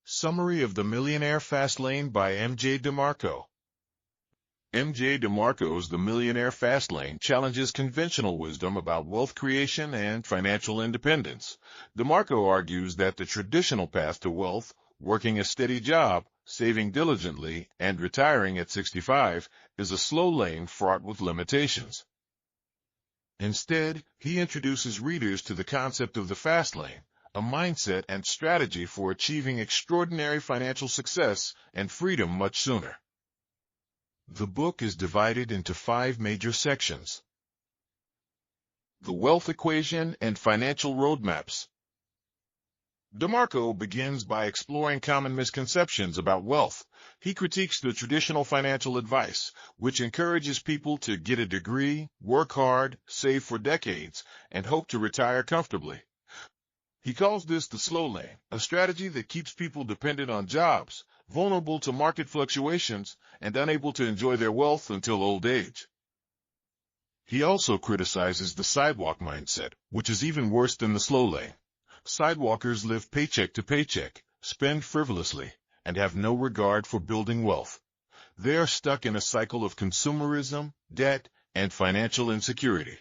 Summary of the Millionaire Fastlane by MJ DeMarco. MJ DeMarco's The Millionaire Fastlane challenges conventional wisdom about wealth creation and financial independence. DeMarco argues that the traditional path to wealth, working a steady job, saving diligently, and retiring at 65, is a slow lane fraught with limitations. Instead, he introduces readers to the concept of the fast lane, a mindset and strategy for achieving extraordinary financial success and freedom much sooner. The book is divided into 5 major sections: the wealth equation and financial roadmaps. DeMarco begins by exploring common misconceptions about wealth. He critiques the traditional financial advice, which encourages people to get a degree, work hard, save for decades, and hope to retire comfortably. He calls this the slow lane, a strategy that keeps people dependent on jobs, vulnerable to market fluctuations, and unable to enjoy their wealth until old age. He also criticizes the sidewalk mindset, which is even worse than the slow lane. Sidewalkers live paycheck to paycheck, spend frivolously, and have no regard for building wealth. They are stuck in a cycle of consumerism, debt, and financial insecurity.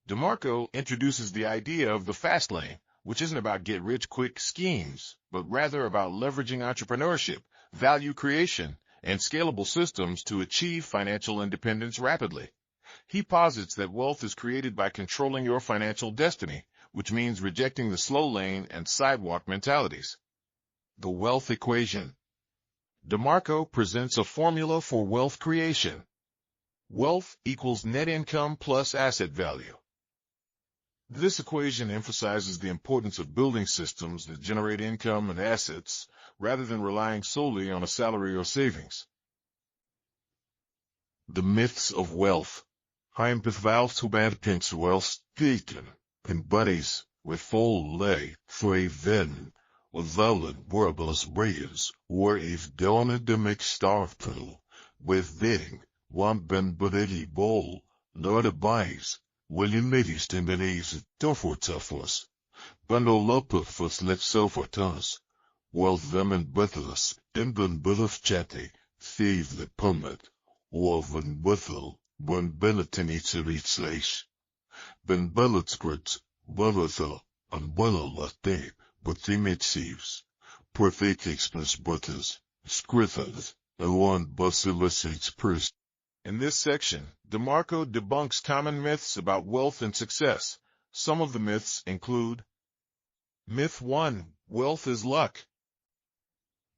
DeMarco introduces the idea of the fast lane, which isn't about get-rich-quick schemes, but rather about leveraging entrepreneurship, value creation, and scalable systems to achieve financial independence rapidly. He posits that wealth is created by controlling your financial destiny, which means rejecting the slow lane and sidewalk mentalities. The wealth equation. DeMarco presents a formula for wealth creation. Wealth equals net income plus asset value. This equation emphasizes the importance of building systems that generate income and assets, rather than relying solely on a salary or savings. The myths of wealth. Hypothetical wealth taken embodies with full lay for a then valid verbals brains or if donademic startle within one benbuddy bowl, not a bias. William ladies tembenes tough bundle up of us let's so for us, while them and breathless, demben bulleth chatty, save the pummit, or van buthel, when bellatini to reach slash. Ben bellet squirts, bullethel, and bullel latte, but they made sieves. Perfect express butters, scrithers, and one basilicitates purse. In this section, DeMarco debunks common myths about wealth and success. Some of the myths include: Myth 1. Wealth is luck.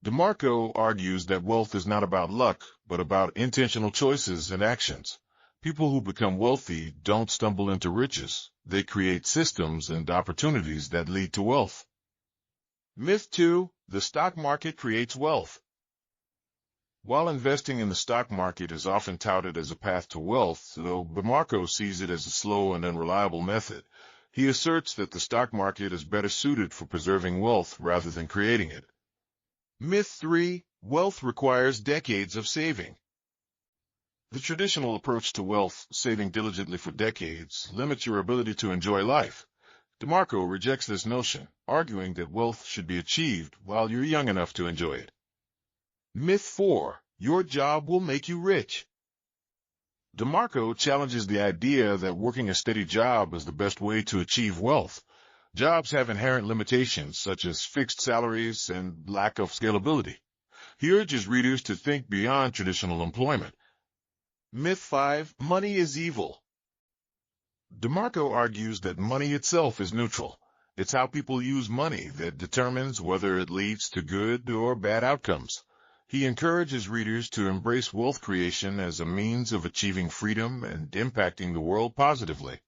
DeMarco argues that wealth is not about luck, but about intentional choices and actions. People who become wealthy don't stumble into riches. They create systems and opportunities that lead to wealth. Myth 2. The stock market creates wealth. While investing in the stock market is often touted as a path to wealth, though DeMarco sees it as a slow and unreliable method, he asserts that the stock market is better suited for preserving wealth rather than creating it. Myth 3. Wealth requires decades of saving. The traditional approach to wealth, saving diligently for decades, limits your ability to enjoy life. DeMarco rejects this notion, arguing that wealth should be achieved while you're young enough to enjoy it. Myth 4. Your job will make you rich. DeMarco challenges the idea that working a steady job is the best way to achieve wealth. Jobs have inherent limitations such as fixed salaries and lack of scalability. He urges readers to think beyond traditional employment. Myth 5. Money is evil. DeMarco argues that money itself is neutral. It's how people use money that determines whether it leads to good or bad outcomes. He encourages readers to embrace wealth creation as a means of achieving freedom and impacting the world positively.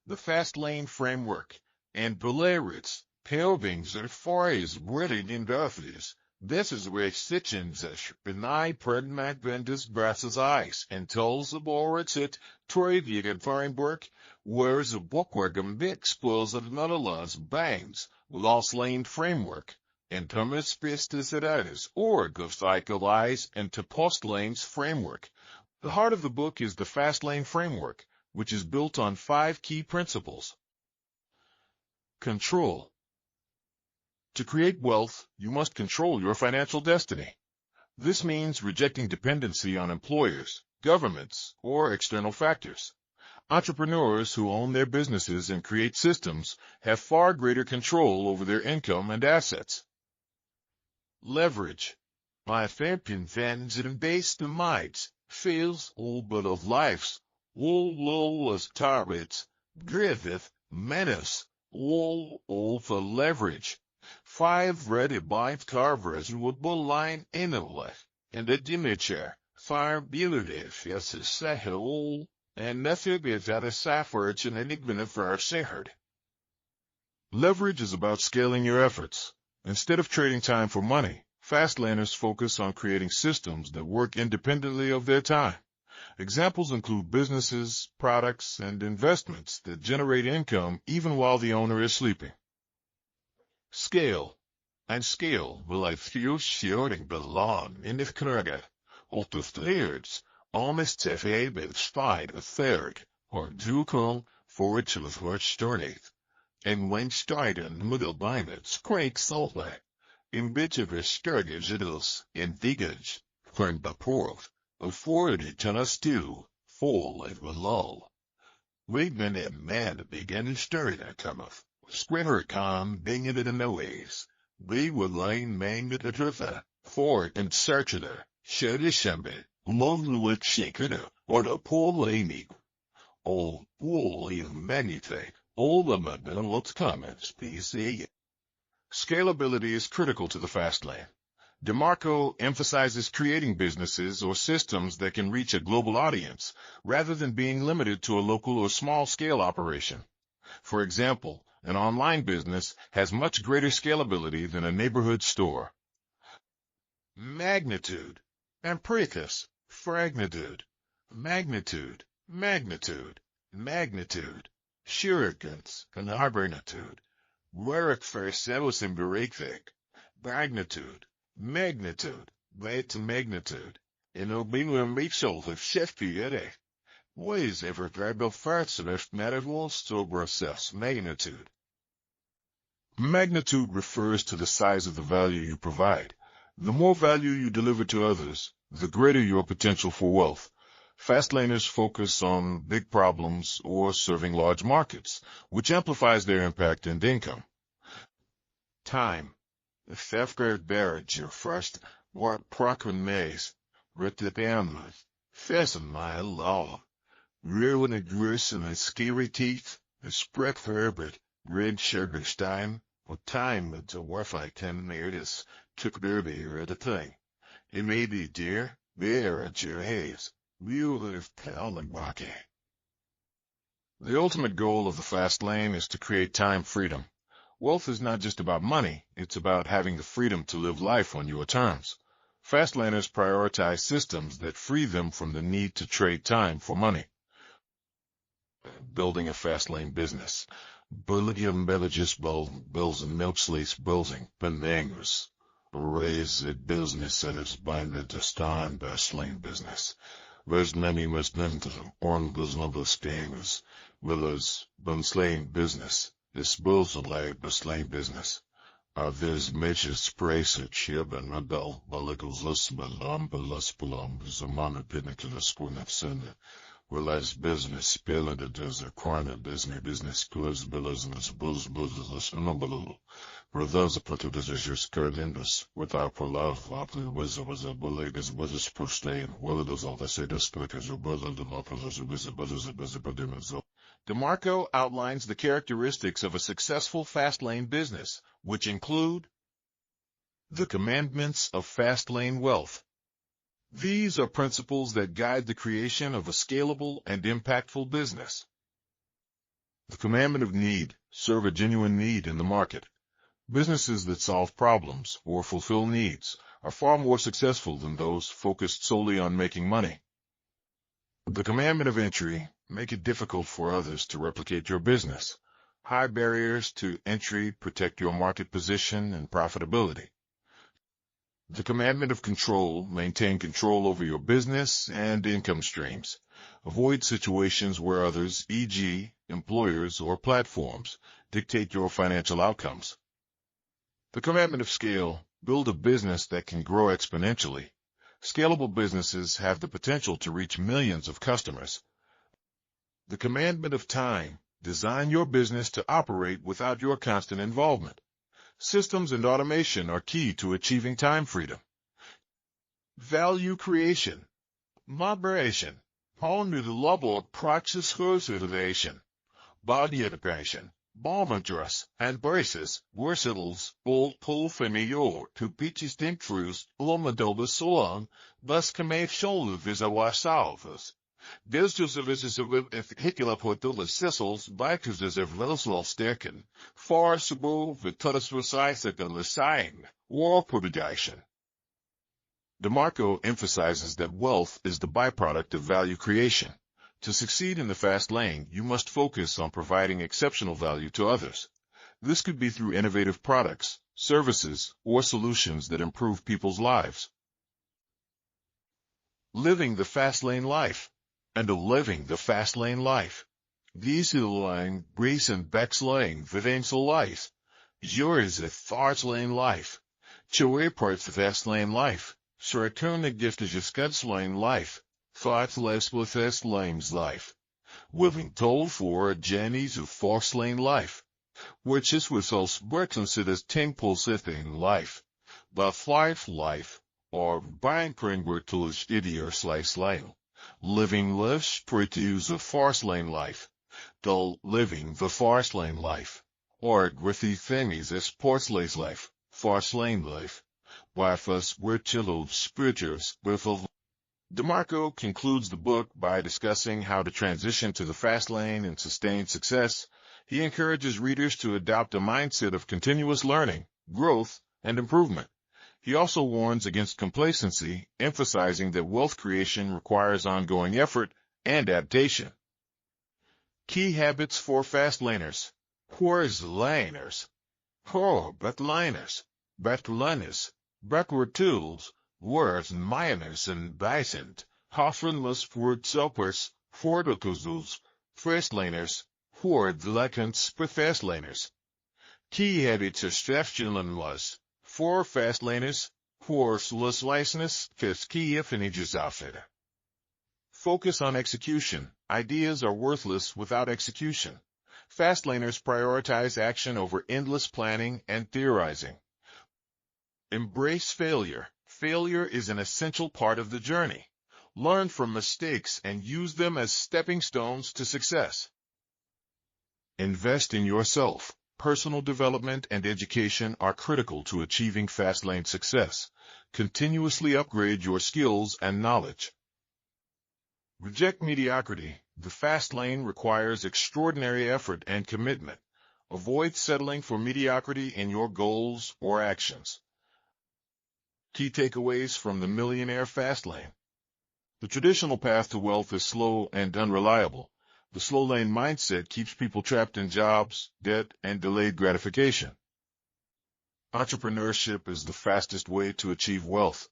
The Fast Lane Framework and Belarits, Pelvings are phrase written in Duffys. This is where Sitchens benai Perdmac Ventus Brasses Ice and Tulls aborates it, Trevigan Framework, where's a bookwork bit spoils of Nuttala's bangs, Lost Lane Framework. And Thomas Pistis org of Cycleize and to Postlane's framework. The heart of the book is the Fast Lane Framework, which is built on 5 key principles. Control. To create wealth, you must control your financial destiny. This means rejecting dependency on employers, governments, or external factors. Entrepreneurs who own their businesses and create systems have far greater control over their income and assets. Leverage. My champion fans and based in minds, feels all but of lives, all as targets, Griffith, menace, all for leverage. 5 ready by carvers would line in a life, and a dimiture, fire beautiful as a sahel, and nothing is at a suffrage and enigma for our shared. Leverage is about scaling your efforts. Instead of trading time for money, Fastlaners focus on creating systems that work independently of their time. Examples include businesses, products, and investments that generate income even while the owner is sleeping. Scale. And scale will I feel sharing belong in the kruger, or the thirds, almost if able find a third, or dukong, for it to the started. And when started middle by its crank sulfur. In bits of a sturdy jittles, in digage, from the port, afforded to us too, full of a lull. We've been a man begin stirring a cometh, squinter come being it in the ways. We would line man at the river, for in search of her, should a shembe, long with shaker, or the poor lady. Oh, many things, all the men what's comments, PC. Scalability is critical to the fast lane. DeMarco emphasizes creating businesses or systems that can reach a global audience, rather than being limited to a local or small-scale operation. For example, an online business has much greater scalability than a neighborhood store. Magnitude. Ampricus. Fragnitude. Magnitude. Magnitude. Magnitude. Shurikens. And arbernitude. Work for several symbolic. Magnitude. Magnitude. Weight magnitude. In obedience Mitchell of Sheffield. Ways ever verbal first of medical to process magnitude. Magnitude refers to the size of the value you provide. The more value you deliver to others, the greater your potential for wealth. Fastlaners focus on big problems or serving large markets, which amplifies their impact and income. Time. The Fefgard Barrage your first, or Procron Maze, Ritibamma, Pheasant my law. Ruin and gruesome and scary teeth, a spread Herbert, Red Sugarstein, or time to worth like 10 years, took derby at a thing. It may be dear, bear at your haze, you live pal and rocky. The ultimate goal of the fast lane is to create time freedom. Wealth is not just about money, it's about having the freedom to live life on your terms. Fastlaners prioritize systems that free them from the need to trade time for money. Building a fast lane business. Bullium villages bills and milk sleeves building bananas. Raise a business that is binded to stand fast lane business. There's many must into on business things. Villas, slain business. This bills a lane business. There's major sprays at chib and rebel, baligals balam, zamana pinnacle spoon of sin. Realize business spill into desert corner business close business bulls noble. Brothers put to your skirt in this without for love, was a bullet is was a sustain. Well, it is all the say this because your brother the officers DeMarco outlines the characteristics of a successful fast lane business, which include the commandments of fast lane wealth. These are principles that guide the creation of a scalable and impactful business. The commandment of need, serve a genuine need in the market. Businesses that solve problems or fulfill needs are far more successful than those focused solely on making money. The commandment of entry, make it difficult for others to replicate your business. High barriers to entry protect your market position and profitability. The commandment of control, maintain control over your business and income streams. Avoid situations where others, e.g., employers or platforms, dictate your financial outcomes. The commandment of scale: build a business that can grow exponentially. Scalable businesses have the potential to reach millions of customers. The commandment of time: design your business to operate without your constant involvement. Systems and automation are key to achieving time freedom. Value creation: moderation, only the level of practice consideration, body education, boundaries, and braces, versatiles, all pull familiar to pitches truths, lomadobas solon, thus commercial visualizadas. Desde os serviços vehicular portulas sessels, bikers as of Velswell sterken, far subo vitoras versailles sign, war production. DeMarco emphasizes that wealth is the byproduct of value creation. To succeed in the fast lane, you must focus on providing exceptional value to others. This could be through innovative products, services, or solutions that improve people's lives. Living the fast lane life. And living the fast lane life. Deze lijn Grace and backsliding Vidensel life. Yours a fast lane life. Choe parts the fast lane life. Return the gift of your lane life. Thoughts less with fast lane's life. Living told for Jenny's of fast lane life. Which is with us considered temple sitting life. But life, or buying pringbertulus idior slice lane. Living lives produce a fast lane life. Dull living the fast lane life. Or grithy thingies as sports life, fast lane life. Wife us were chilled spirituals with a. DeMarco concludes the book by discussing how to transition to the fast lane and sustain success. He encourages readers to adopt a mindset of continuous learning, growth, and improvement. He also warns against complacency, emphasizing that wealth creation requires ongoing effort and adaptation. Key habits for fast laners. Where's laners? Backliners, backward tools, words miners and bison, hoffenless word suppers, forticozels, fast laners, word lekens for fast laners. Key habits are strategies. For fast laners, horseless license, fifth key affinities outfit. Focus on execution. Ideas are worthless without execution. Fast laners prioritize action over endless planning and theorizing. Embrace failure. Failure is an essential part of the journey. Learn from mistakes and use them as stepping stones to success. Invest in yourself. Personal development and education are critical to achieving fast lane success. Continuously upgrade your skills and knowledge. Reject mediocrity. The fast lane requires extraordinary effort and commitment. Avoid settling for mediocrity in your goals or actions. Key takeaways from the Millionaire Fastlane. The traditional path to wealth is slow and unreliable. The slow lane mindset keeps people trapped in jobs, debt, and delayed gratification. Entrepreneurship is the fastest way to achieve wealth.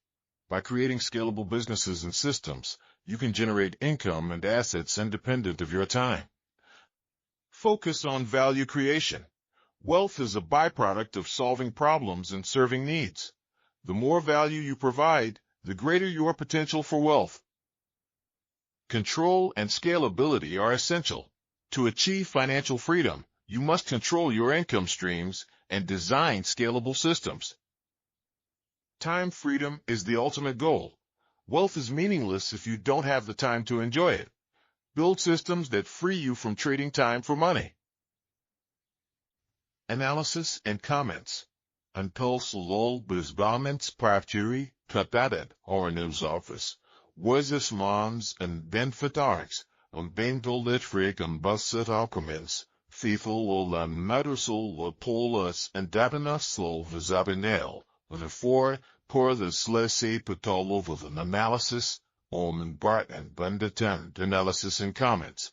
By creating scalable businesses and systems, you can generate income and assets independent of your time. Focus on value creation. Wealth is a byproduct of solving problems and serving needs. The more value you provide, the greater your potential for wealth. Control and scalability are essential. To achieve financial freedom, you must control your income streams and design scalable systems. Time freedom is the ultimate goal. Wealth is meaningless if you don't have the time to enjoy it. Build systems that free you from trading time for money. Analysis and comments. Until Slowlane bezbaments parturi, tratadet or news office. Was mons and benefitars, bentel litfrig and busset alchemins, fifel and madersol polus and dabanusol vizabinel, therefore, pour the slesse patolo with an analysis, and Bart and Bundatent analysis and comments.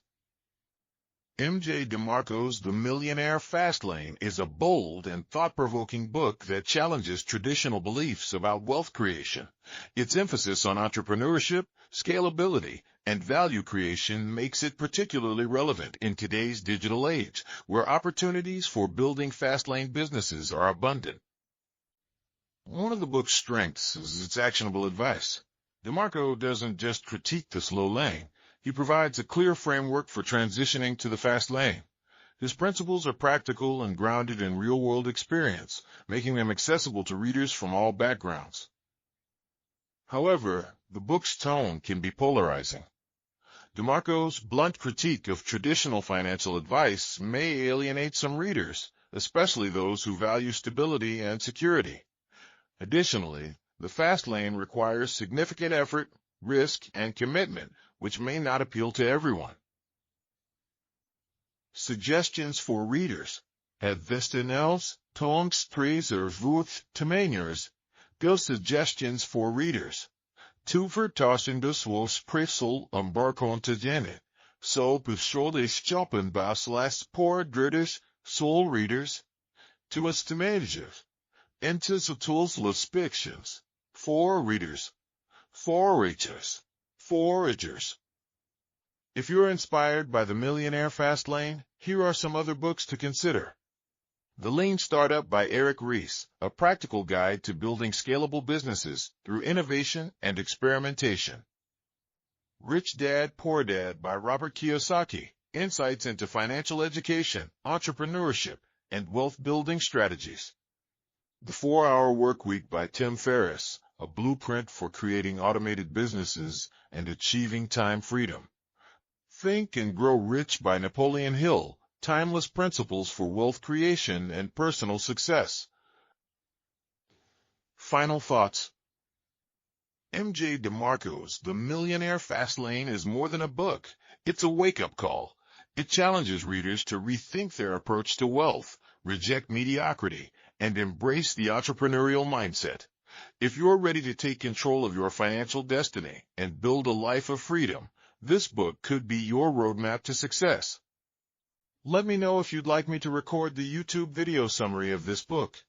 MJ DeMarco's The Millionaire Fastlane is a bold and thought-provoking book that challenges traditional beliefs about wealth creation. Its emphasis on entrepreneurship, scalability, and value creation makes it particularly relevant in today's digital age, where opportunities for building fast-lane businesses are abundant. One of the book's strengths is its actionable advice. DeMarco doesn't just critique the slow lane. He provides a clear framework for transitioning to the fast lane. His principles are practical and grounded in real-world experience, making them accessible to readers from all backgrounds. However, the book's tone can be polarizing. DeMarco's blunt critique of traditional financial advice may alienate some readers, especially those who value stability and security. Additionally, the fast lane requires significant effort, risk, and commitment, which may not appeal to everyone. Suggestions for readers. Het Westenels, Tongstrezer Vuth Temeners. Go suggestions for readers. Toevertassende was prissel barcontagene. So beschuldigd shoppen baslas poor dritters, soul readers. To us to managers. Into the tools fictions. For readers. Foragers. Foragers. If you're inspired by the Millionaire Fastlane, here are some other books to consider. The Lean Startup by Eric Ries, a practical guide to building scalable businesses through innovation and experimentation. Rich Dad, Poor Dad by Robert Kiyosaki, insights into financial education, entrepreneurship, and wealth-building strategies. The 4-Hour Workweek by Tim Ferriss, a blueprint for creating automated businesses and achieving time freedom. Think and Grow Rich by Napoleon Hill, timeless principles for wealth creation and personal success. Final thoughts. MJ DeMarco's The Millionaire Fastlane is more than a book. It's a wake-up call. It challenges readers to rethink their approach to wealth, reject mediocrity, and embrace the entrepreneurial mindset. If you're ready to take control of your financial destiny and build a life of freedom, this book could be your roadmap to success. Let me know if you'd like me to record the YouTube video summary of this book.